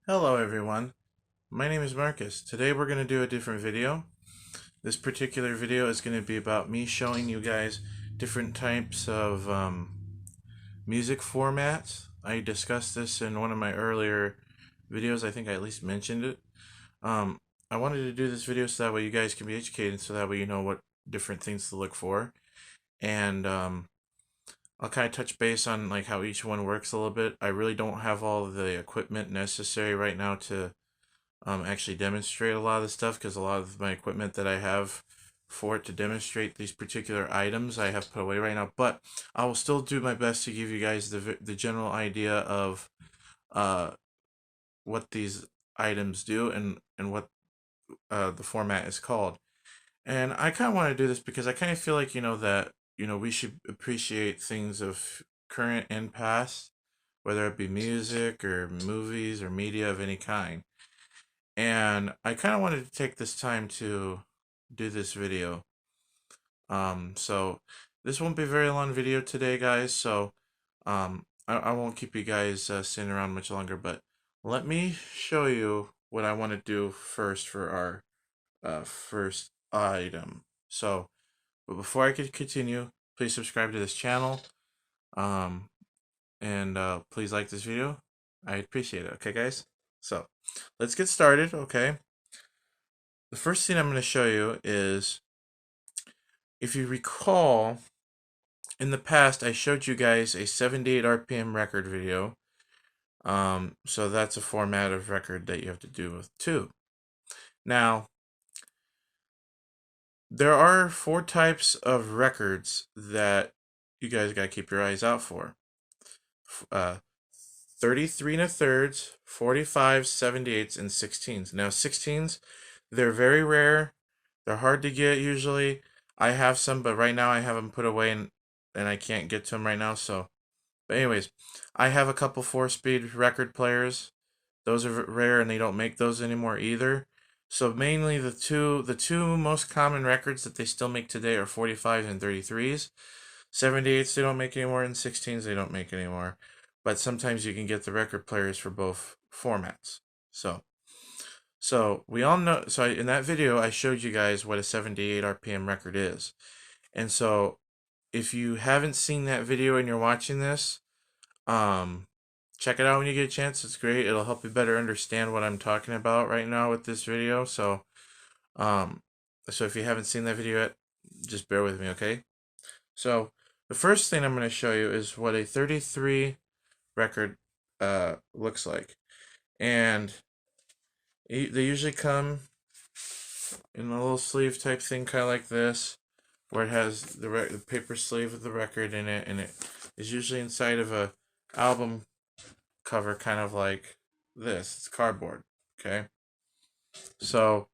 Hello everyone, my name is Marcus. Today we're going to do a different video. This particular video is going to be about me showing you guys different types of music formats. I discussed this in one of my earlier videos. I think I at least mentioned it. Um, I wanted to do this video so that way you guys can be educated, so that way you know what different things to look for. And I'll kind of touch base on like how each one works a little bit. I really don't have all the equipment necessary right now to actually demonstrate a lot of the stuff, because a lot of my equipment that I have for it to demonstrate these particular items I have put away right now. But I will still do my best to give you guys the general idea of uh, what these items do and what the format is called. And I kind of want to do this because I kind of feel like that we should appreciate things of current and past, whether it be music or movies or media of any kind. And I kind of wanted to take this time to do this video. So this won't be a very long video today, guys. So I won't keep you guys sitting around much longer. But let me show you what I want to do first for our first item. So, but before I could continue, please subscribe to this channel. Um, and please like this video. I appreciate it. Okay, guys. So let's get started. Okay. The first thing I'm going to show you is, if you recall, in the past I showed you guys a 78 RPM record video. So that's a format of record that you have to do with too. Now, there are 4 types of records that you guys got to keep your eyes out for. 33 and a thirds, 45s, 78s, and 16s. Now 16s, they're very rare. They're hard to get usually. I have some, but right now I have them put away and I can't get to them right now. So, but anyways, I have a couple 4-speed record players. Those are rare and they don't make those anymore either. So mainly the two most common records that they still make today are 45s and 33s. 78s they don't make anymore, and 16s they don't make anymore. But sometimes you can get the record players for both formats. So we all know. So in that video, I showed you guys what a 78 RPM record is. And so if you haven't seen that video and you're watching this, check it out when you get a chance. It's great. It'll help you better understand what I'm talking about right now with this video. Um, so if you haven't seen that video yet, just bear with me, okay? So the first thing I'm going to show you is what a 33 record looks like. And they usually come in a little sleeve type thing, kind of like this, where it has the paper sleeve of the record in it, and it is usually inside of a album cover, kind of like this. It's cardboard, okay? So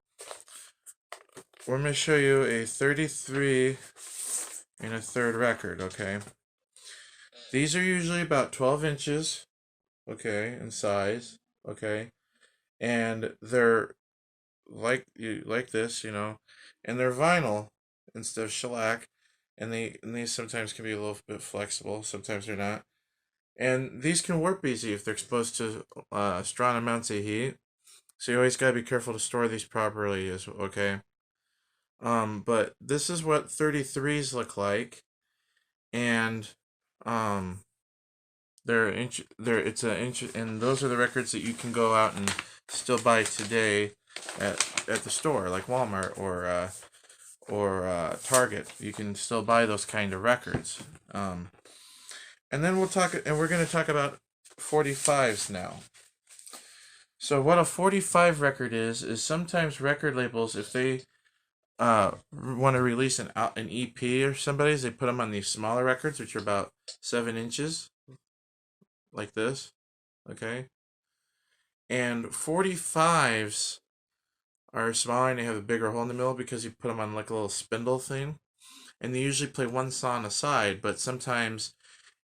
we're going to show you a 33 and a third record, okay? These are usually about 12 inches, okay, in size, okay? And they're like this, and they're vinyl instead of shellac, and these sometimes can be a little bit flexible, sometimes they're not. And these can warp easy if they're exposed to strong amounts of heat. So you always gotta be careful to store these properly, okay? But this is what 33s look like, and um, it's an inch, and those are the records that you can go out and still buy today at the store, like Walmart or Target. You can still buy those kind of records. And then we're going to talk about 45s now. So what a 45 record is sometimes record labels, if they want to release an EP or somebody's, they put them on these smaller records, which are about 7 inches, like this, okay? And 45s are smaller and they have a bigger hole in the middle because you put them on like a little spindle thing. And they usually play one song aside, but sometimes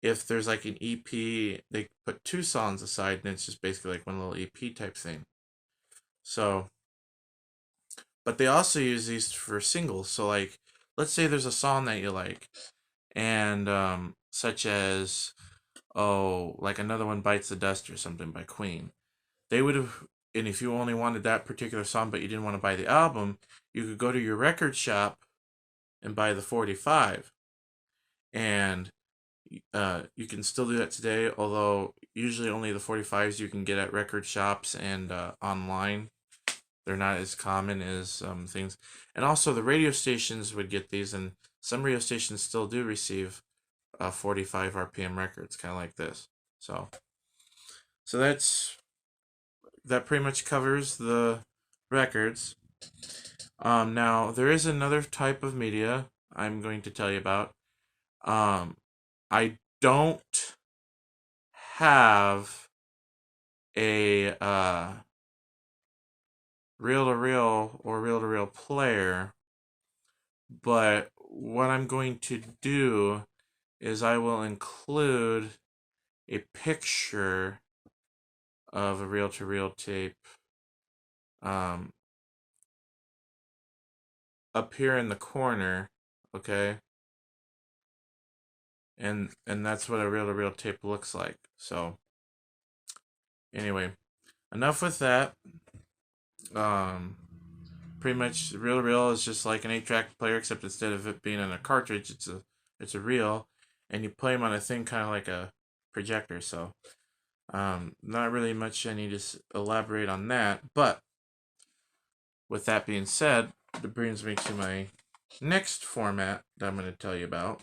if there's like an EP, they put 2 songs aside, and it's just basically like one little EP type thing. So, but they also use these for singles. So like, let's say there's a song that you like, and such as, oh, like Another One Bites the Dust or something by Queen. they would have, and if you only wanted that particular song but you didn't want to buy the album, you could go to your record shop and buy the 45. And you can still do that today, although usually only the 45s you can get at record shops and online. They're not as common as things. And also the radio stations would get these, and some radio stations still do receive 45 RPM records, kind of like this. So that pretty much covers the records. Now there is another type of media I'm going to tell you about. I don't have a reel-to-reel or reel-to-reel player, but what I'm going to do is I will include a picture of a reel-to-reel tape up here in the corner, okay? And that's what a reel-to-reel tape looks like. So anyway, enough with that. Pretty much reel-to-reel is just like an 8-track player, except instead of it being in a cartridge, it's a reel, and you play them on a thing kind of like a projector. So not really much I need to elaborate on that. But with that being said, it brings me to my next format that I'm going to tell you about.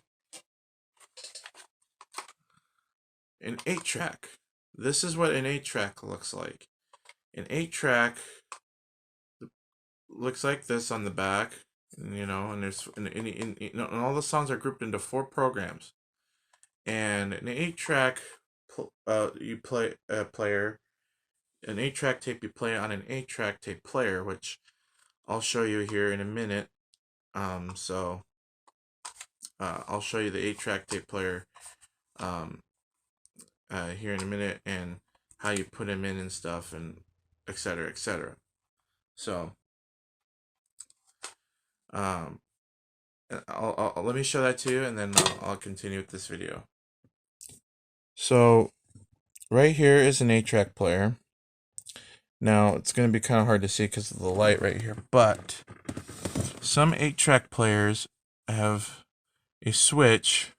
An 8-track. This is what an 8-track looks like. An 8-track looks like this on the back, you know, and there's and all the songs are grouped into 4 programs. And an 8-track you play player, an 8-track tape you play on an 8-track tape player, which I'll show you here in a minute. So I'll show you the 8-track tape player here in a minute, and how you put them in and stuff, and etc., etc. So let me show that to you, and then I'll continue with this video. So right here is an 8-track player. Now it's going to be kind of hard to see because of the light right here, but some 8-track players have a switch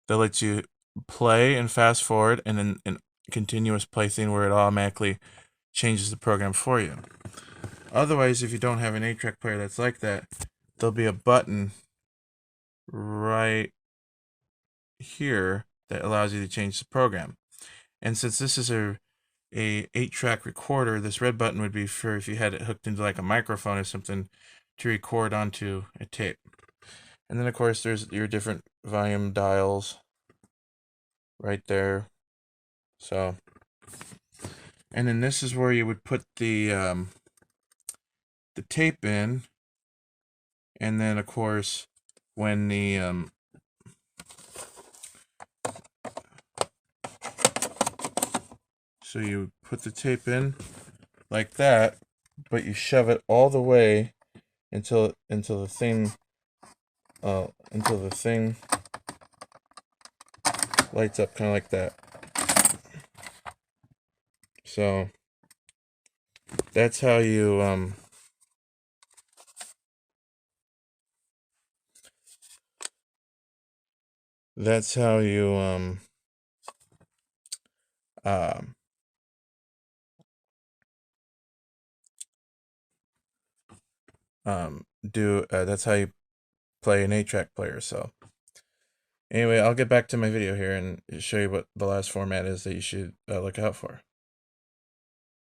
that lets you play and fast forward, and then a continuous play thing where it automatically changes the program for you. Otherwise, if you don't have an 8-track player that's like that, there'll be a button right here that allows you to change the program. And since this is a 8-track recorder, this red button would be for if you had it hooked into like a microphone or something to record onto a tape. And then of course there's your different volume dials right there. So, and then this is where you would put the tape in, and then of course when the so you put the tape in like that, but you shove it all the way until the thing lights up kind of like that. So that's how you that's how you play an 8-track player. So anyway, I'll get back to my video here and show you what the last format is that you should look out for.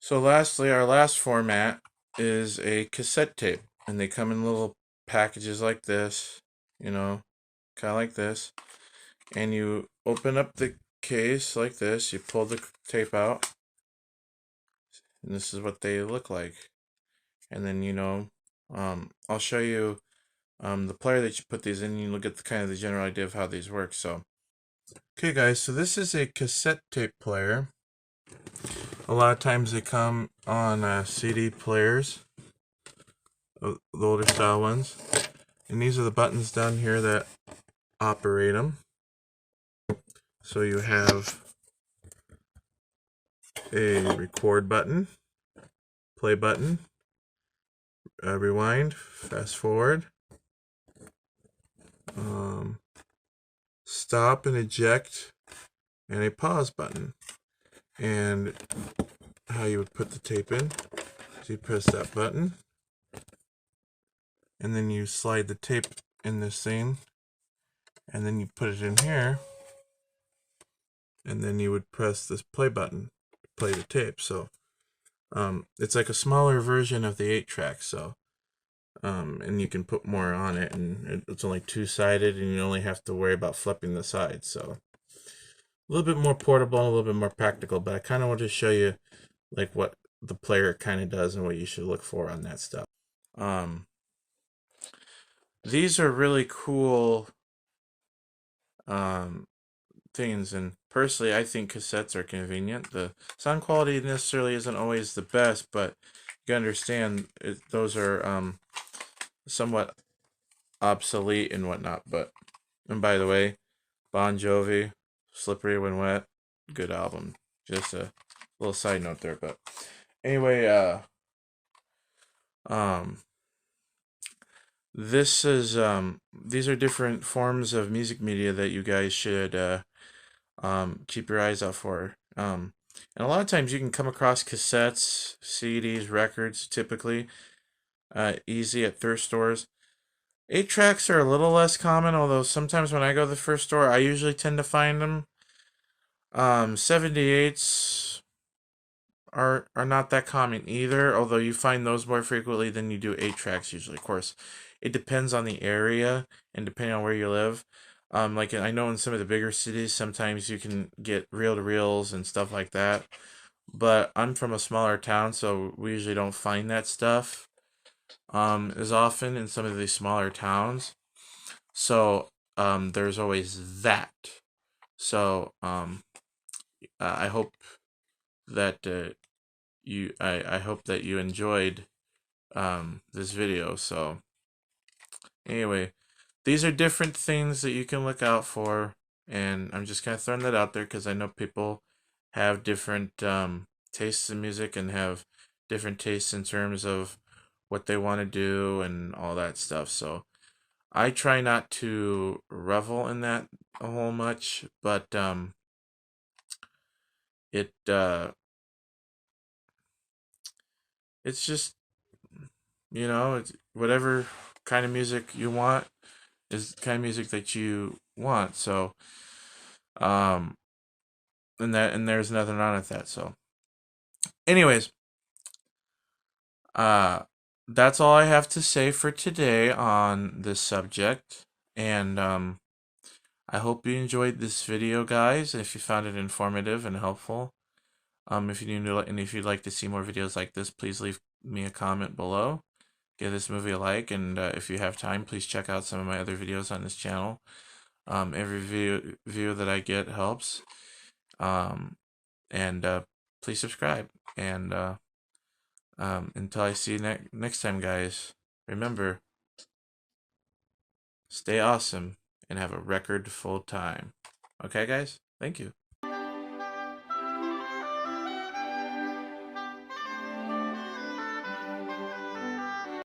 So lastly, our last format is a cassette tape, and they come in little packages like this, you know, kind of like this, and you open up the case like this, you pull the tape out, and this is what they look like. And then, you know, I'll show you the player that you put these in, and you'll get the kind of the general idea of how these work. So okay guys, so this is a cassette tape player. A lot of times they come on CD players, the older style ones, and these are the buttons down here that operate them. So you have a record button, play button, rewind, fast forward, stop and eject, and a pause button. And how you would put the tape in is you press that button, and then you slide the tape in this thing, and then you put it in here, and then you would press this play button to play the tape. So it's like a smaller version of the 8-track. So and you can put more on it, and it's only two-sided, and you only have to worry about flipping the sides. So a little bit more portable, a little bit more practical. But I kind of want to show you like what the player kind of does and what you should look for on that stuff. These are really cool things, and personally I think cassettes are convenient. The sound quality necessarily isn't always the best, but you understand those are somewhat obsolete and whatnot. But, and by the way, Bon Jovi, Slippery When Wet, good album. Just a little side note there. But anyway, this is these are different forms of music media that you guys should keep your eyes out for. And a lot of times you can come across cassettes, CDs, records, typically easy at thrift stores. 8-tracks are a little less common, although sometimes when I go to the first store, I usually tend to find them. 78s are not that common either, although you find those more frequently than you do 8-tracks usually. Of course, it depends on the area and depending on where you live. Like I know in some of the bigger cities, sometimes you can get reel-to-reels and stuff like that. But I'm from a smaller town, so we usually don't find that stuff as often in some of these smaller towns. So there's always that. So I hope that I hope that you enjoyed this video. So anyway, these are different things that you can look out for, and I'm just kind of throwing that out there because I know people have different tastes in music and have different tastes in terms of what they want to do and all that stuff. So I try not to revel in that a whole much, but it it's just, it's whatever kind of music you want is the kind of music that you want. So um and there's nothing wrong with that. So anyways, uh that's all I have to say for today on this subject. And I hope you enjoyed this video, guys. If you found it informative and helpful, if you do, and if you'd like to see more videos like this, please leave me a comment below. Give this movie a like, and if you have time, please check out some of my other videos on this channel. Every video that I get helps. And please subscribe. And until I see you next time, guys, remember, stay awesome and have a record full time. Okay, guys? Thank you.